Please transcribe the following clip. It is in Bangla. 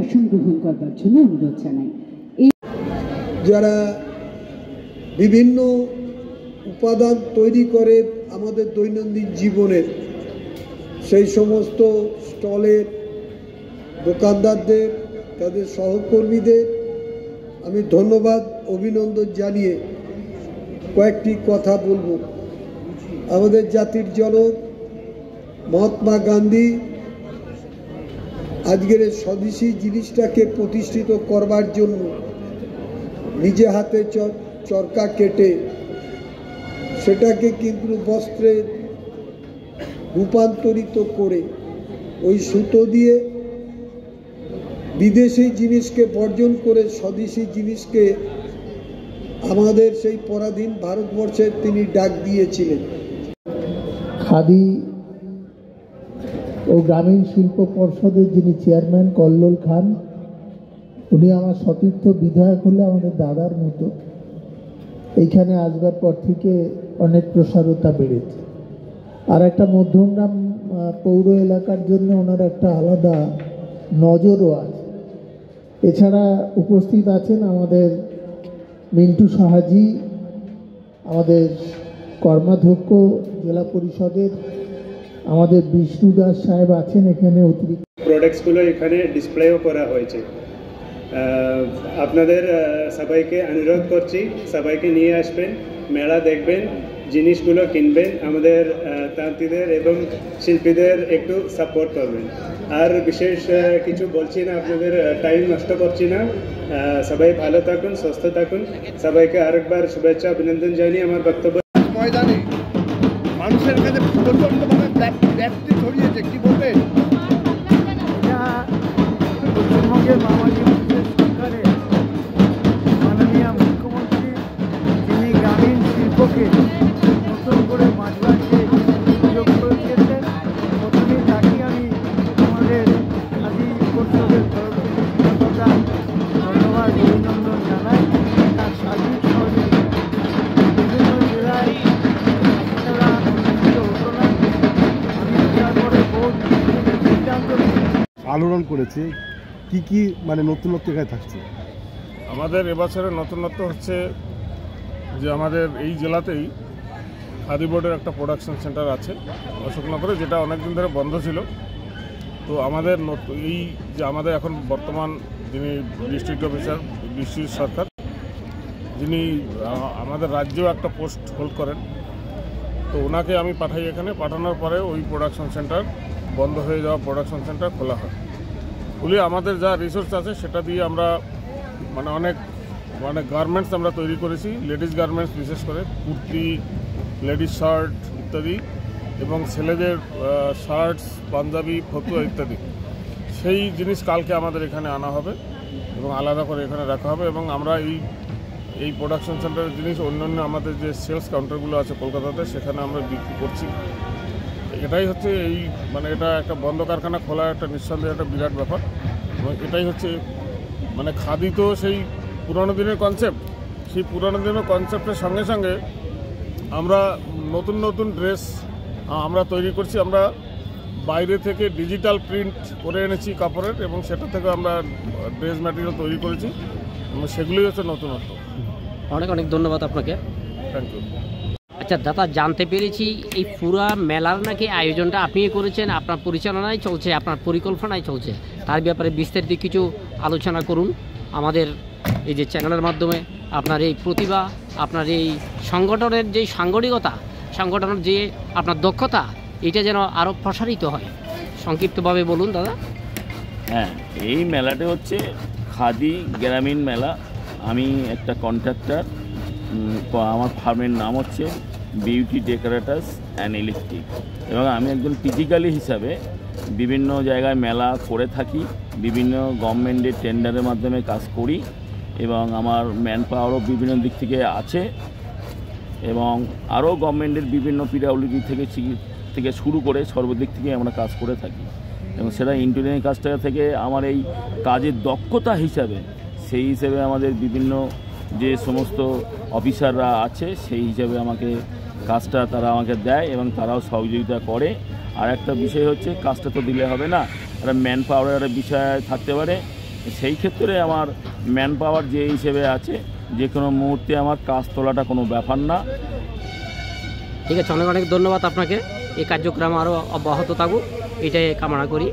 আসন গ্রহণ করবার জন্য অনুরোধ জানাই। যারা বিভিন্ন উপাদান তৈরি করে আমাদের দৈনন্দিন জীবনের, সেই সমস্ত স্টলের দোকানদারদের, তাদের সহকর্মীদের আমি ধন্যবাদ অভিনন্দন জানিয়ে কয়েকটি কথা বলবো। আমাদের জাতির জনক মহাত্মা গান্ধী আজকের স্বদেশী জিনিসটাকে প্রতিষ্ঠিত করবার জন্য নিজে হাতে চরকা কেটে সেটাকে কিন্তু বস্ত্রে রূপান্তরিত করে ওই সুতো দিয়ে বিদেশি জিনিসকে বর্জন করে স্বদেশী জিনিসকে আমাদের সেই পরাধীন ভারতবর্ষে তিনি ডাক দিয়েছিলেন। খাদি ও গ্রামীণ শিল্প পর্ষদের যিনি চেয়ারম্যান কল্লোল খান, উনি আমার সতীর্থ বিধায়ক হলে আমাদের দাদার মতো। এইখানে আসবার পর থেকে অনেক প্রসারতা বেড়েছে। আর একটা মধ্যমগ্রাম পৌর এলাকার জন্য ওনার একটা আলাদা নজরও আছে। এছাড়া উপস্থিত আছেন আমাদের মিন্টু সাহাজি, আমাদের কর্মাধ্যক্ষ জেলা পরিষদের, আমাদের বিষ্ণু দাস সাহেব আছেন এখানে। অতিরিক্ত প্রোডাক্টসগুলো এখানে ডিসপ্লেও করা হয়েছে। আপনাদের সবাইকে অনুরোধ করছি, সবাইকে নিয়ে আসবেন, মেলা দেখবেন, জিনিসগুলো কিনবেন, আমাদের তাঁতিদের এবং শিল্পীদের একটু সাপোর্ট করবেন। আর বিশেষ কিছু বলছি না, আপনাদের টাইম নষ্ট করছি না। সবাই ভালো থাকুন, সুস্থ থাকুন। সবাইকে আরেকবার শুভেচ্ছা অভিনন্দন জানিয়ে আমার বক্তব্য। ময়দানে মানুষের কাছে প্রচণ্ডভাবে ব্যাপ্তি ছড়িয়েছে, কি বলবেন? পশ্চিমবঙ্গের মামাজি সরকারের মাননীয় মুখ্যমন্ত্রী, তিনি গ্রামীণ শিল্পকে নতুন করে বাঁচবাকে সুযোগ করে দিয়েছেন। প্রথমেই তাকে আমি আমাদের খাদি পরিষদের তরফে ধন্যবাদ অভিনন্দন জানাই। তার সার্বিক সহযোগিতা বিভিন্ন জেলায় তারা অনুষ্ঠিত হতো না। আমি তারপরে বোর্ড সিদ্ধান্ত আলোড়ন করেছে, কি কি মানে নতুনত্ব এখানে থাকছে? আমাদের এবছরের নতুনত্ব হচ্ছে যে আমাদের এই জেলাতেই খাদি বোর্ডের একটা প্রোডাকশন সেন্টার আছে অশোকনগরে, যেটা অনেকদিন ধরে বন্ধ ছিল। তো আমাদের এই যে আমাদের এখন বর্তমান যিনি ডিস্ট্রিক্ট অফিসার বিশ্ব সরকার, যিনি আমাদের রাজ্যেও একটা পোস্ট হোল্ড করেন, তো ওনাকে আমি পাঠাই এখানে। পাঠানোর পরে ওই প্রোডাকশন সেন্টার বন্ধ হয়ে যাওয়া প্রোডাকশন সেন্টার খোলা হয়। খুলে আমাদের যা রিসোর্স আছে সেটা দিয়ে আমরা অনেক গার্মেন্টস আমরা তৈরি করেছি, লেডিস গার্মেন্টস, বিশেষ করে কুর্তি, লেডিস শার্ট ইত্যাদি, এবং ছেলেদের শার্টস, পাঞ্জাবি, ফতুয়া ইত্যাদি। সেই জিনিস কালকে আমাদের এখানে আনা হবে এবং আলাদা করে এখানে রাখা হবে। এবং আমরা এই প্রোডাকশন সেন্টারের জিনিস অন্যান্য আমাদের যে সেলস কাউন্টারগুলো আছে কলকাতাতে, সেখানে আমরা বিক্রি করছি। এটাই হচ্ছে এই এটা একটা বন্ধ কারখানা খোলা একটা নিঃসন্দেহে একটা বিরাট ব্যাপার। এবং এটাই হচ্ছে খাদি তো সেই পুরনো দিনের কনসেপ্ট, সেই পুরনো দিনের কনসেপ্টের সঙ্গে সঙ্গে আমরা নতুন নতুন ড্রেস আমরা তৈরি করছি। আমরা বাইরে থেকে ডিজিটাল প্রিন্ট করে এনেছি কাপড়ের, এবং সেটা থেকে আমরা ড্রেস ম্যাটেরিয়াল তৈরি করেছি, এবং সেগুলোই হচ্ছে নতুনত্ব। অনেক অনেক ধন্যবাদ আপনাকে। Thank you. আচ্ছা দাদা, জানতে পেরেছি এই পুরা মেলার নাকি আয়োজনটা আপনিই করেছেন, আপনার পরিচালনায় চলছে, আপনার পরিকল্পনায় চলছে। তার ব্যাপারে বিস্তারিত কিছু আলোচনা করুন আমাদের এই যে চ্যানেলের মাধ্যমে। আপনার এই প্রতিভা, আপনার এই সংগঠনের যে সাংগঠনিকতা, সংগঠনের যে আপনার দক্ষতা, এটা যেন আরও প্রসারিত হয়। সংক্ষিপ্তভাবে বলুন দাদা। হ্যাঁ, এই মেলাটা হচ্ছে খাদি গ্রামীণ মেলা। আমি একটা কন্ট্রাক্টর, আমার ফার্মের নাম হচ্ছে বিউটি ডেকোরেটার্স অ্যান্ড ইলেকট্রিক, এবং আমি একজন ফিজিক্যালি হিসাবে বিভিন্ন জায়গায় মেলা করে থাকি, বিভিন্ন গভর্নমেন্টের টেন্ডারের মাধ্যমে কাজ করি, এবং আমার ম্যান পাওয়ারও বিভিন্ন দিক থেকে আছে, এবং আরও গভর্নমেন্টের বিভিন্ন পিডব্লিউডি থেকে শুরু করে সর্বদিক থেকে আমরা কাজ করে থাকি। এবং সেটা ইন্টারনেট কাজটা থেকে আমার এই কাজের দক্ষতা হিসাবে, সেই হিসেবে আমাদের বিভিন্ন যে সমস্ত অফিসাররা আছে সেই হিসাবে আমাকে কাজটা তারা আমাকে দেয়, এবং তারাও সহযোগিতা করে। আর একটা বিষয় হচ্ছে, কাজটা তো দিলে হবে না, একটা ম্যান পাওয়ারের একটা বিষয় থাকতে পারে। সেই ক্ষেত্রে আমার ম্যান পাওয়ার যে হিসেবে আছে, যে কোনো মুহূর্তে আমার কাজ তোলাটা কোনো ব্যাপার না। ঠিক আছে, অনেক অনেক ধন্যবাদ আপনাকে। এই কার্যক্রম আরও অব্যাহত থাকুক, এটাই কামনা করি।